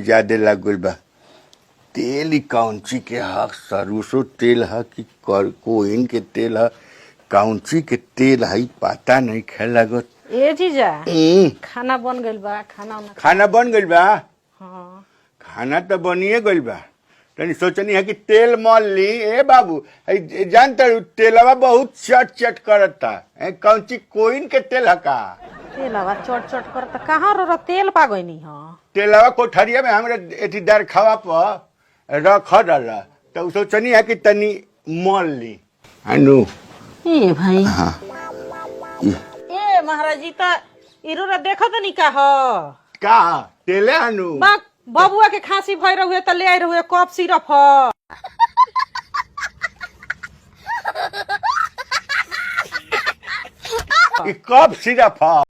ज्यादा लग गइल बा। तेल ही कौनची के हा, सरसों तेल हा कि कोइन के तेल हा, कौनची के तेल है पता नहीं खे लागत। ए जीजा खाना बन गइल बा। खाना बन गइल बा। हाँ खाना तो बनिए गइल बा। तनी सोचनी है कि तेल मल ली। ए बाबू जानता तेलवा बहुत चट चट करता है, कौनची कोइन के तेल है का? तेलवा चट चट कर त कहाँ रो तेल पा गइनी ह। तेलवा कोठरिया में हमरे एथी दर खावा पर रख डाला तो सोचनी है कि तनी मल ली अनु। ए भाई हाँ ए महाराज जी त इरो देखो त निका ह का तेले अनु। बबुआ के खांसी भई रहुए त ले आई रहुए कप सिरप ह। कब सिरप है?